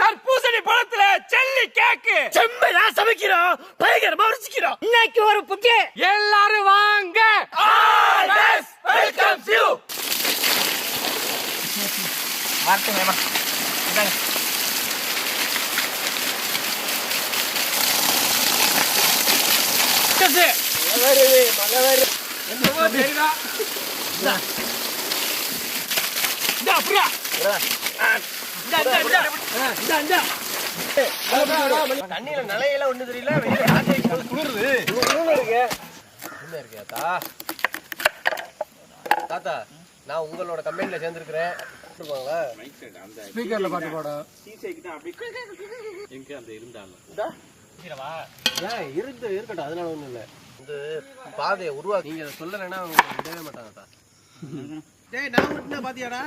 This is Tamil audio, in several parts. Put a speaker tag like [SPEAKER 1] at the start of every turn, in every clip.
[SPEAKER 1] தர்பூசணி பழத்துல செல்லி கேக்கு
[SPEAKER 2] செம்மையா சமைக்கிறோம், பயங்கரமா ருசிக்கிறோம். இன்னைக்கு ஒரு புக்கே,
[SPEAKER 1] எல்லாரும் வாங்க.
[SPEAKER 2] Welcome you.
[SPEAKER 1] வரட்டும் வேமா. இந்தாங்க. கசே
[SPEAKER 2] மழை வருது.
[SPEAKER 1] என்னவோ தெரியுதா? இந்தா அப்படியா?
[SPEAKER 2] தண்ணியில நிலையில ஒண்ணு தெரியல, வெளியில காத்து குளிருது. தாத்தா, நான் உங்களோட கம்பெனில சேர்ந்துருக்கிறேன்.
[SPEAKER 1] ஸ்பீக்கர்ல பாட்டு போட
[SPEAKER 2] இருக்கட்டும், அதனால ஒண்ணும் இல்ல. இந்த பாதையை உருவாக்கி நீங்க சொல்லலைன்னா அவங்க விடவே மாட்டாங்க. நான் விட்டுனா பாத்தியாடா,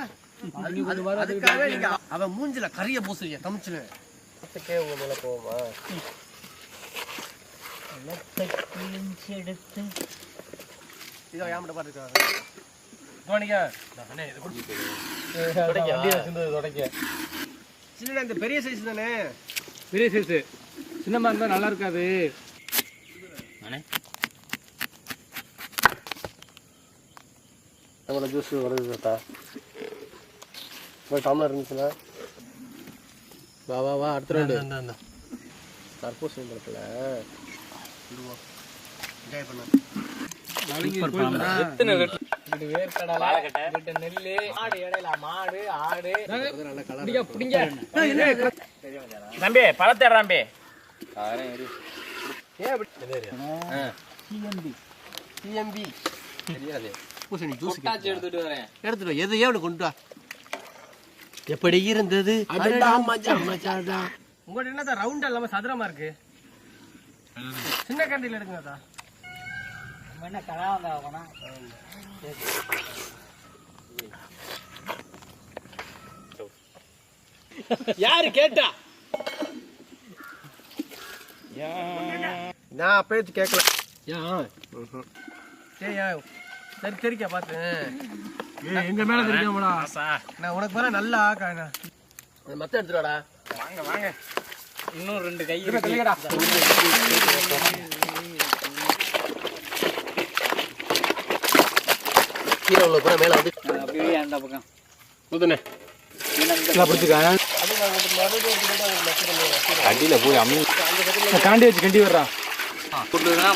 [SPEAKER 2] அதுக்காக நீங்க அவன் மூஞ்சில கரிய பூசுறீங்க கமிச்சுனேன். உங்க மேல போவோமா? இதோ யாமட்ட பாத்துக்காங்க. சின்ன இந்த பெரிய சைஸ் தானே,
[SPEAKER 1] பெரிய சைஸ். சின்னமா இருந்தா நல்லா இருக்காது.
[SPEAKER 2] நம்மளோட ஜூஸ் வருது தாத்தா. ஒரு டம்ளர் இருந்துச்சுன்னா வா வா வா, அடுத்த ரெண்டு தர்பூசணி பழத்துல என்ஜாய் பண்ண.
[SPEAKER 1] தம்பி பழத்தை தம்பி.
[SPEAKER 2] எடுத்துட்டு வா, எதையோ ஒன்று கொண்டு வா. எப்படி இருந்தது உங்கள்ட்ட என்ன ரவுண்டா இல்லாம சதுரமா இருக்கு? சின்ன கண்டியில் எடுங்க. யாரு கேட்டா? நான் அப்பயே கேட்கல. சரி தெரிக்க பாத்து
[SPEAKER 1] எங்க மேல தெரியாமடா.
[SPEAKER 2] நான் உனக்கு மேல நல்லா மத்த எடுத்துடாடா.
[SPEAKER 1] வாங்க வாங்க, இன்னும் 2 கை
[SPEAKER 2] கீழே உள்ள கூட மேல வந்து
[SPEAKER 1] அப்படியே அந்த பக்கம்
[SPEAKER 2] புதுனே
[SPEAKER 1] அடியில போய் காண்டி வச்சு கண்டி வர்றான்.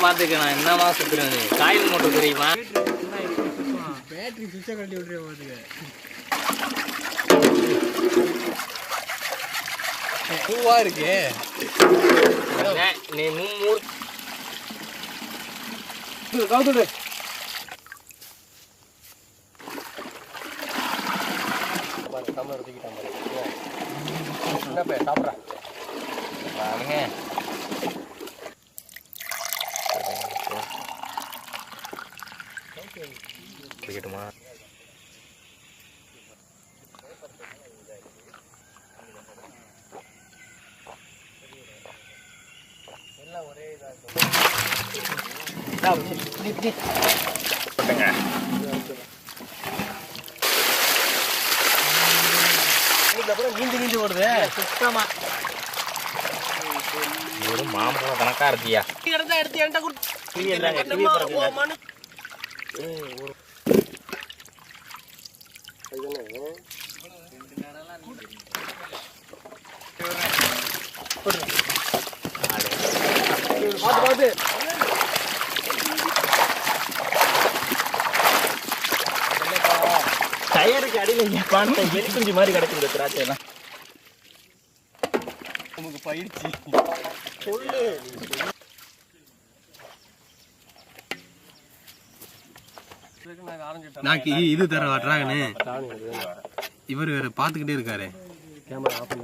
[SPEAKER 1] பாத்துக்க, நான் என்னமா சுத்துறேன். காயில் மட்டும் தெரியுமா?
[SPEAKER 2] பேட்டரி சுவிட்சை கழட்டி விட்டுறேன் பாத்துக்க. பூவா இருக்கு.
[SPEAKER 1] நீ மூணு
[SPEAKER 2] சாப்பிட்றேன்.
[SPEAKER 1] பிடிக்கட்டுமா?
[SPEAKER 2] எல்லாம் ஒரே நீந்து நீந்து ஓடுது சுத்தமா.
[SPEAKER 1] ஒரு மாம்பழம் கணக்கா இருக்கியா?
[SPEAKER 2] எடுத்து என்கிட்ட கொடுத்து
[SPEAKER 1] டயருக்கு அடியில பானை எலி குஞ்சு மாதிரி கிடக்குது திராட்சை எல்லாம்.
[SPEAKER 2] நமக்கு பயிற்சி சொல்லு. இது தர வாட்டுறாங்கன்னு இவர் வேற பாத்துக்கிட்டே இருக்காரு. கேமரா ஆஃப் பண்ணி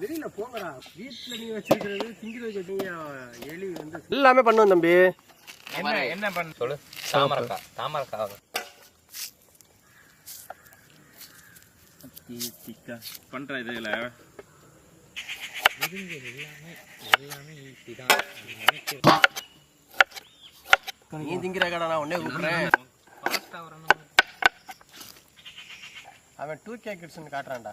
[SPEAKER 2] வெளியில போங்கடா. வீட்டுல நீங்க வச்சிருக்கிறது திங்கிற வச்சுட்டீங்க. எலி வந்து எல்லாமே பண்ணுவோம் தம்பி.
[SPEAKER 1] என்ன பண்ண சொல்லு. தாமரக்காய் பண்ற இதுல நீ திங்கிற கடை நான் உடனே கூப்பிடுறேன்.
[SPEAKER 2] அவன் 2K கிட்ஸ்னு காட்டுறான்டா.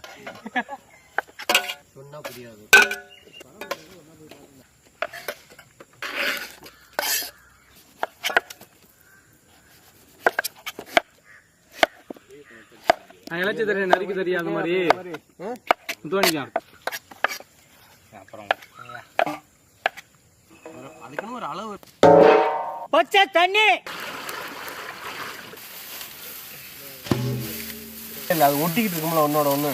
[SPEAKER 2] சொன்னா புரியாது.
[SPEAKER 1] இழைச்சி தெரியும் நறுக்கி தெரியும் அந்த மாதிரி தோணிக்கான். அப்புறம்
[SPEAKER 2] அதுக்குன்னு ஒரு அளவு
[SPEAKER 3] பச்சை தண்ணி
[SPEAKER 2] இல்ல, அது ஒட்டிக்கிட்டு இருக்கும்ல ஒன்னோட ஒண்ணு.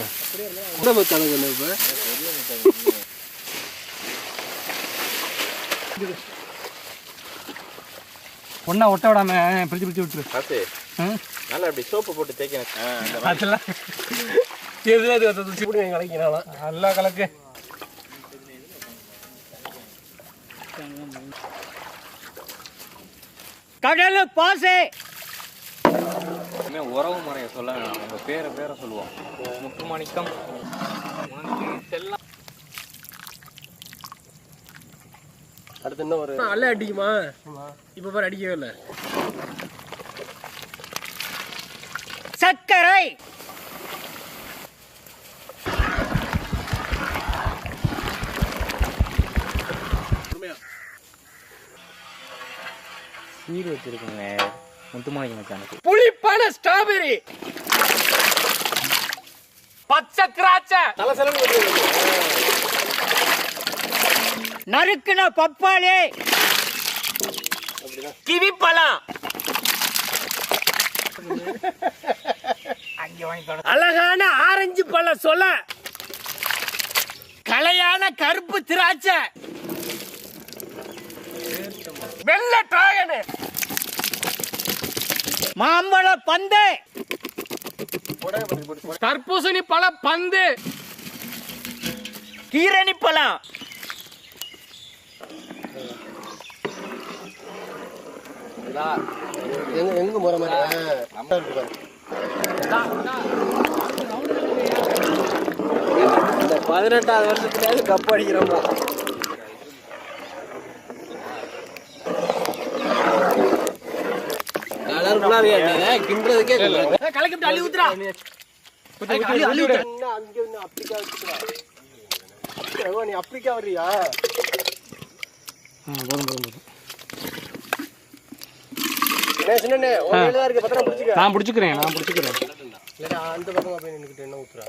[SPEAKER 1] ஒன்னா ஒட்ட விடாம பிரிச்சு பிரிச்சு விட்டுரு.
[SPEAKER 4] நல்லா அப்படி சோப்பு போட்டு தேய்க்கணும்.
[SPEAKER 1] அதெல்லாம்
[SPEAKER 2] கலக்கினாலும்
[SPEAKER 1] நல்லா கலக்கு.
[SPEAKER 3] கடல் பாசை
[SPEAKER 4] உறவு முறையை சொல்ல வேணாம், நம்ம பேரை சொல்லுவோம். முத்துமாணிக்கம் செல்லம்.
[SPEAKER 2] அடுத்து என்ன ஒரு அல்ல அடிக்குமா? இப்ப பாரு அடிக்கவே இல்லை.
[SPEAKER 3] சர்க்கரை
[SPEAKER 4] சீர் வச்சிருக்குங்க முத்துமாணிக்கம் மச்சானுக்கு.
[SPEAKER 3] புளிப்பான ஸ்ட்ராபெரி பச்சை திராட்சை நறுக்குன பப்பாளி கிவி பழம் அழகான ஆரஞ்சு பழம் சொல்ல கலையான கருப்பு திராட்சை வெள்ளை டிராகன் மாம்பழ பந்து
[SPEAKER 1] தர்பூசணி பழ பந்து
[SPEAKER 3] கீரணி பழம்
[SPEAKER 2] எங்க முறை மாதிரி 18வது வருஷத்துலயாவது கப் அடிக்கிறோமோ. கிண்டுறதுக்கே
[SPEAKER 3] கலக்கிட்டு அள்ளி ஊத்துறா
[SPEAKER 2] நீ அப்ளிகா வர்றியா?
[SPEAKER 1] நான் பிடிச்சிக்கிறேன்.
[SPEAKER 2] அந்த பக்கம் போய் நின்னுக்கிட்டு என்ன ஊத்துறா?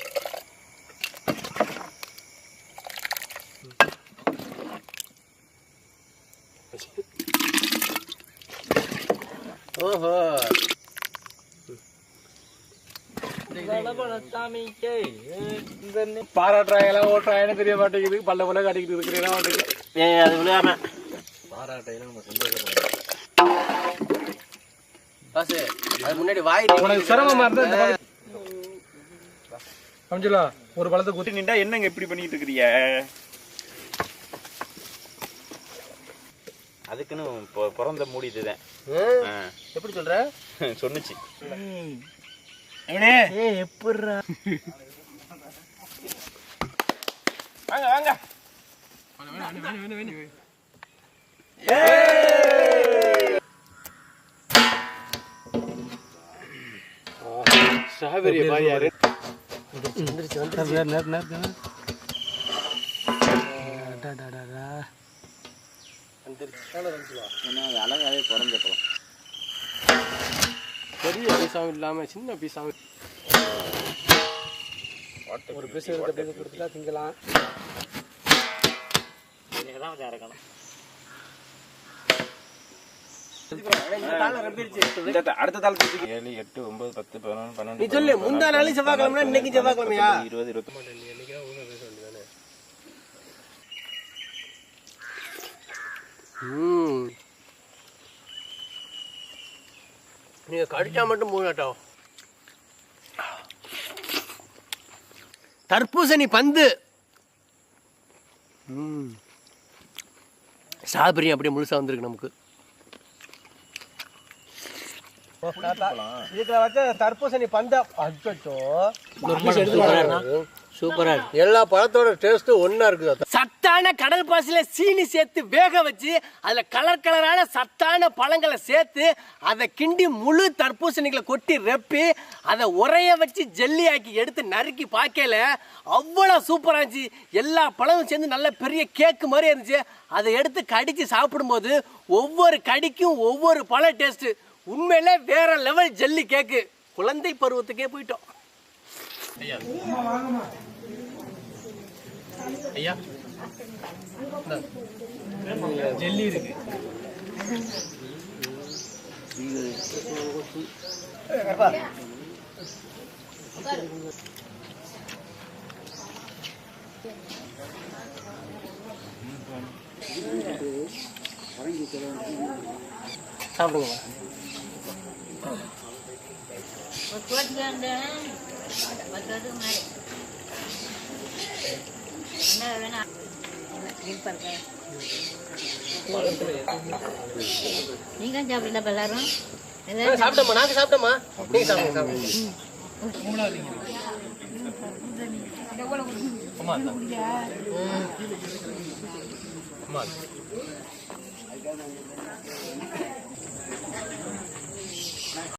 [SPEAKER 2] ஓஹோ,
[SPEAKER 1] பாராட்டுறாங்களா ஓட்டுறாங்கன்னு தெரிய மாட்டேங்குது. பல்ல பல்ல காட்டிக்கிட்டு இருக்கிறேன் மாட்டேங்குது.
[SPEAKER 3] அது விளையாம
[SPEAKER 2] பாராட்டையில நம்ம சந்தோஷப்படுறோம். அது முன்னாடி வாய்
[SPEAKER 1] உனக்கு சிரமமா இருந்தா சமைச்சலாம். ஒரு பழத்தை குத்தி
[SPEAKER 4] நின்றா என்னங்க எப்படி பண்ணிட்டு இருக்கிறீங்க? அதுக்குன்னு பிறந்த மூடி இதுதான்.
[SPEAKER 2] எப்படி சொல்ற?
[SPEAKER 4] சொன்னுச்சு.
[SPEAKER 3] எப்படிரா
[SPEAKER 2] வாங்க வாங்க.
[SPEAKER 4] ஸ்ட்ராபெரி பாய் யாரு?
[SPEAKER 2] அழகாவே பிறந்த பழம். பெரிய பீஸாவும் இல்லாம சின்ன பீஸாவும் ஒரு பீஸ் கொடுத்துட்டா திங்கலாம்.
[SPEAKER 4] அடுத்த தாளத்துக்கு 7 8 9 10 11 12.
[SPEAKER 2] நீ சொல்லு, முந்தா நாள் செவ்வாய்க்கிழமை, இன்னைக்கு செவ்வாய்க்கிழமையா?
[SPEAKER 4] 20 21.
[SPEAKER 2] நீங்க கடிச்சா மட்டும் மூணாட்டம். தர்பூசணி பந்து. ஸ்ட்ராபெரி அப்படியே முழுசா வந்திருக்கு நமக்கு. இதுல வச்ச தர்பூசணி பந்தா. அச்சோ, சூப்பரா இருக்கு. எல்லா பழத்தோட டேஸ்ட் ஒண்ணா இருக்குது.
[SPEAKER 5] சத்தான கடல் பாசில சீனி சேர்த்து வேக வச்சு அதுல கலர் கலரான சத்தான பழங்களை சேர்த்து அதை கிண்டி முழு தர்பூசணிகளை கொட்டி ரெப்பி அதை உரைய வச்சு ஜெல்லி ஆக்கி எடுத்து நறுக்கி பாக்கல அவ்வளவு சூப்பரா இருந்துச்சு. எல்லா பழமும் சேர்ந்து நல்ல பெரிய கேக்கு மாதிரி இருந்துச்சு. அதை எடுத்து கடிச்சு சாப்பிடும்போது ஒவ்வொரு கடிக்கும் ஒவ்வொரு பழ டேஸ்ட். உண்மையிலே வேற லெவல் ஜெல்லி கேக்கு. குழந்தை பருவத்துக்கே போயிட்டோம்.
[SPEAKER 2] ஐயா
[SPEAKER 1] ஜெல்லி இருக்கு.
[SPEAKER 2] சாப்பிடுங்க.
[SPEAKER 6] நீங்க சாப்பிடல எல்லாரும்
[SPEAKER 2] சாப்பிட்டோமா? நாங்க சாப்பிட்டோமா? நீங்க சாப்பிடுங்க. சாப்பிடுங்க.